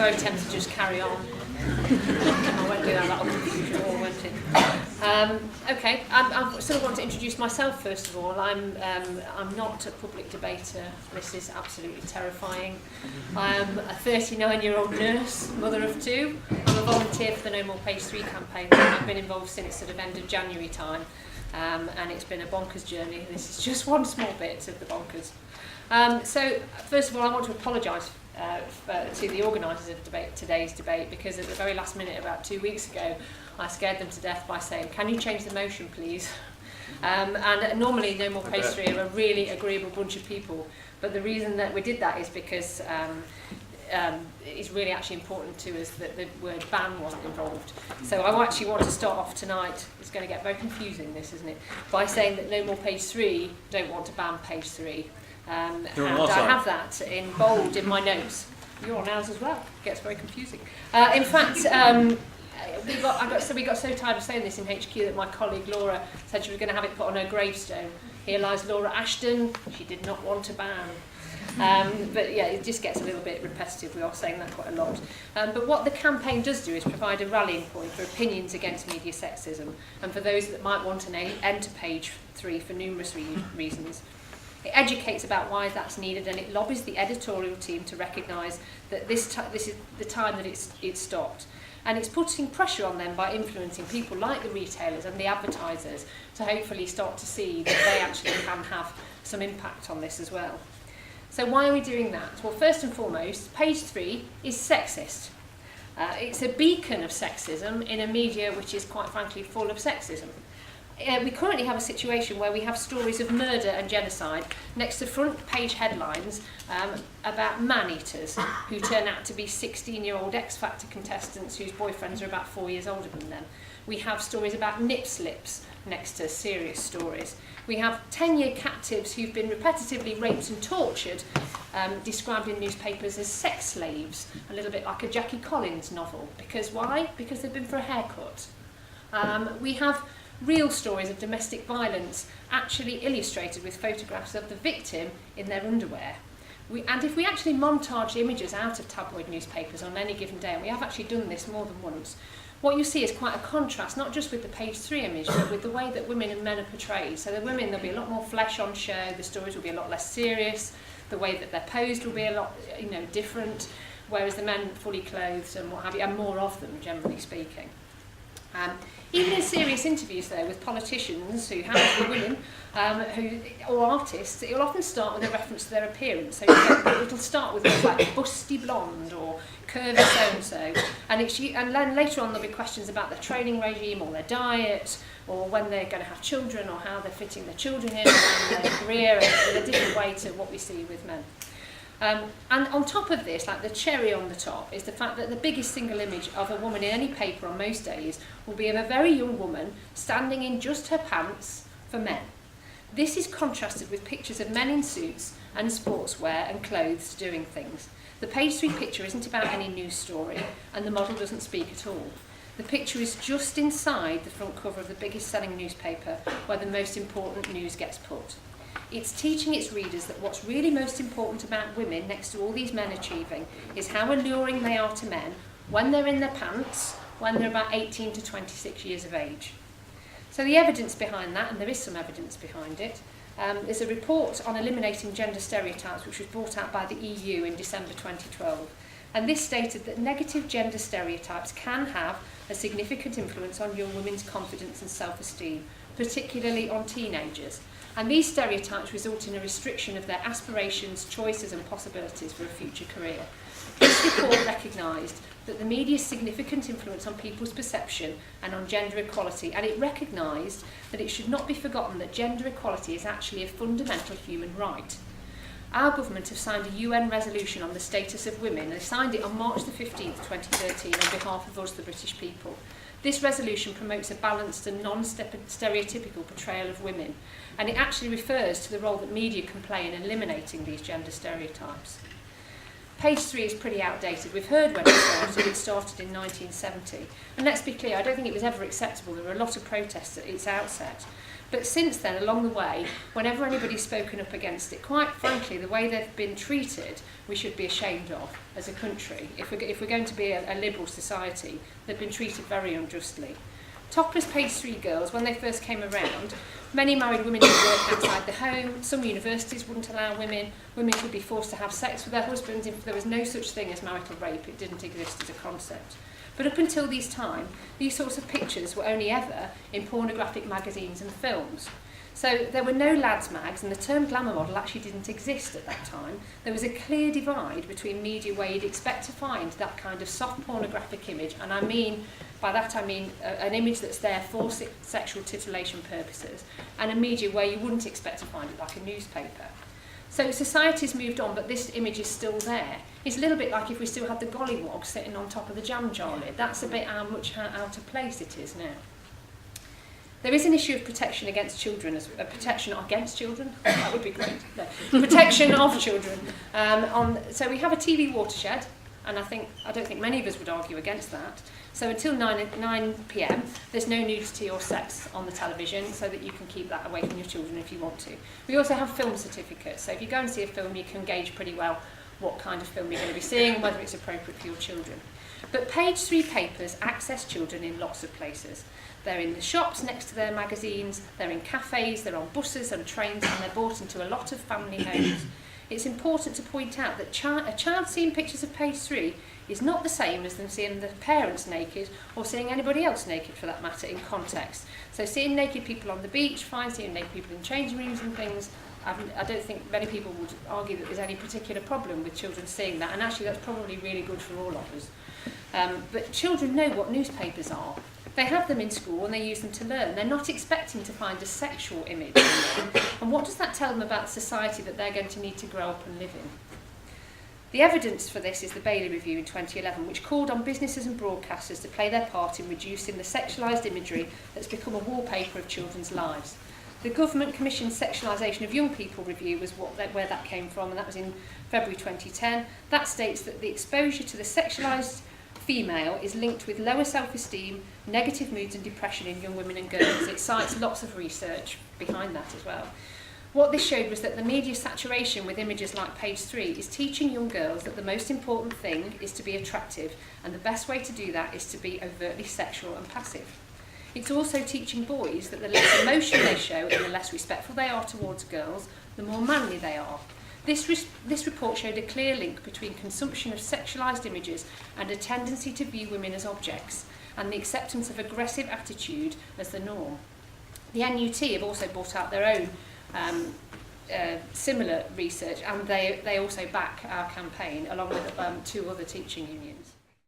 very tempted to just carry on. I won't do that, that'll confuse you all, won't it? Okay, I sort of want to introduce myself first of all. I'm not a public debater. This is absolutely terrifying. I'm a 39-year-old nurse, mother of two. I'm a volunteer for the No More Page 3 campaign. I've been involved since sort of end of January time, and it's been a bonkers journey. This is just one small bit of the bonkers. So, first of all, I want to apologise to the organisers of today's debate, because at the very last minute, about 2 weeks ago, I scared them to death by saying, "Can you change the motion, please?" And normally, No More Page 3 are a really agreeable bunch of people, but the reason that we did that is because it's really actually important to us that the word ban wasn't involved. So I actually want to start off tonight, it's going to get very confusing this, isn't it, by saying that No More Page 3 don't want to ban Page 3. And I have that in bold in my notes. You're on ours as well. It gets very confusing. In fact, we got so tired of saying this in HQ that my colleague Laura said she was going to have it put on her gravestone. Here lies Laura Ashton. She did not want to ban. But yeah, it just gets a little bit repetitive. We are saying that quite a lot. But what the campaign does do is provide a rallying point for opinions against media sexism, and for those that might want to enter Page 3 for numerous reasons. It educates about why that's needed, and it lobbies the editorial team to recognise that this is the time that it's stopped. And it's putting pressure on them by influencing people like the retailers and the advertisers to hopefully start to see that they actually can have some impact on this as well. So why are we doing that? Well, first and foremost, Page 3 is sexist. It's a beacon of sexism in a media which is quite frankly full of sexism. We currently have a situation where we have stories of murder and genocide next to front page headlines about man-eaters who turn out to be 16-year-old X Factor contestants whose boyfriends are about 4 years older than them. We have stories about nip-slips next to serious stories. We have 10-year captives who've been repetitively raped and tortured, described in newspapers as sex slaves, a little bit like a Jackie Collins novel. Because why? Because they've been for a haircut. We have real stories of domestic violence actually illustrated with photographs of the victim in their underwear. And if we actually montage images out of tabloid newspapers on any given day, and we have actually done this more than once, what you see is quite a contrast, not just with the Page 3 image, but with the way that women and men are portrayed. So the women, there'll be a lot more flesh on show, the stories will be a lot less serious, the way that they're posed will be a lot different, whereas the men fully clothed and what have you, and more of them, generally speaking. Even in serious interviews, though, with politicians who happen to be women or artists, it will often start with a reference to their appearance. So it'll start with like busty blonde or curvy so-and-so, and then later on there'll be questions about their training regime or their diet, or when they're going to have children, or how they're fitting their children in, and their career in a different way to what we see with men. And on top of this, like the cherry on the top, is the fact that the biggest single image of a woman in any paper on most days will be of a very young woman standing in just her pants for men. This is contrasted with pictures of men in suits and sportswear and clothes doing things. The Page 3 picture isn't about any news story, and the model doesn't speak at all. The picture is just inside the front cover of the biggest selling newspaper, where the most important news gets put. It's teaching its readers that what's really most important about women, next to all these men achieving, is how alluring they are to men when they're in their pants, when they're about 18 to 26 years of age. So the evidence behind that, and there is some evidence behind it, is a report on eliminating gender stereotypes which was brought out by the EU in December 2012. And this stated that negative gender stereotypes can have a significant influence on young women's confidence and self-esteem, particularly on teenagers. And these stereotypes result in a restriction of their aspirations, choices and possibilities for a future career. This report recognised that the media's significant influence on people's perception and on gender equality, and it recognised that it should not be forgotten that gender equality is actually a fundamental human right. Our government have signed a UN resolution on the status of women. They signed it on March the 15th, 2013 on behalf of us, the British people. This resolution promotes a balanced and non-stereotypical portrayal of women, and it actually refers to the role that media can play in eliminating these gender stereotypes. Page 3 is pretty outdated. We've heard when it started. It started in 1970. And let's be clear, I don't think it was ever acceptable. There were a lot of protests at its outset. But since then, along the way, whenever anybody's spoken up against it, quite frankly, the way they've been treated, we should be ashamed of as a country. If we're going to be a liberal society, they've been treated very unjustly. Topless page 3 girls, when they first came around, many married women did work outside the home. Some universities wouldn't allow women. Women could be forced to have sex with their husbands. If there was no such thing as marital rape, it didn't exist as a concept. But up until this time, these sorts of pictures were only ever in pornographic magazines and films. So there were no lads' mags, and the term glamour model actually didn't exist at that time. There was a clear divide between media where you'd expect to find that kind of soft pornographic image, and by that I mean an image that's there for sexual titillation purposes, and a media where you wouldn't expect to find it, like a newspaper. So society's moved on, but this image is still there. It's a little bit like if we still had the gollywog sitting on top of the jam jar lid. That's a bit how out of place it is now. There is an issue of protection against children, protection against children, that would be great. No. Protection of children. So we have a TV watershed, and I don't think many of us would argue against that. So until 9 p.m, there's no nudity or sex on the television, so that you can keep that away from your children if you want to. We also have film certificates, so if you go and see a film, you can gauge pretty well what kind of film you're going to be seeing and whether it's appropriate for your children. But page 3 papers access children in lots of places. They're in the shops next to their magazines, they're in cafes, they're on buses and trains, and they're bought into a lot of family homes. It's important to point out that a child seeing pictures of page 3 is not the same as them seeing the parents naked or seeing anybody else naked for that matter in context. So seeing naked people on the beach, fine, seeing naked people in changing rooms and things, I don't think many people would argue that there's any particular problem with children seeing that, and actually that's probably really good for all of us. But children know what newspapers are. They have them in school and they use them to learn. They're not expecting to find a sexual image in them. And what does that tell them about the society that they're going to need to grow up and live in? The evidence for this is the Bailey Review in 2011, which called on businesses and broadcasters to play their part in reducing the sexualised imagery that's become a wallpaper of children's lives. The Government Commissioned Sexualisation of Young People review was where that came from, and that was in February 2010. That states that the exposure to the sexualised female is linked with lower self-esteem, negative moods and depression in young women and girls. It cites lots of research behind that as well. What this showed was that the media saturation with images like page 3 is teaching young girls that the most important thing is to be attractive, and the best way to do that is to be overtly sexual and passive. It's also teaching boys that the less emotion they show and the less respectful they are towards girls, the more manly they are. This report showed a clear link between consumption of sexualised images and a tendency to view women as objects, and the acceptance of aggressive attitude as the norm. The NUT have also brought out their own similar research, and they also back our campaign along with 2 other teaching unions.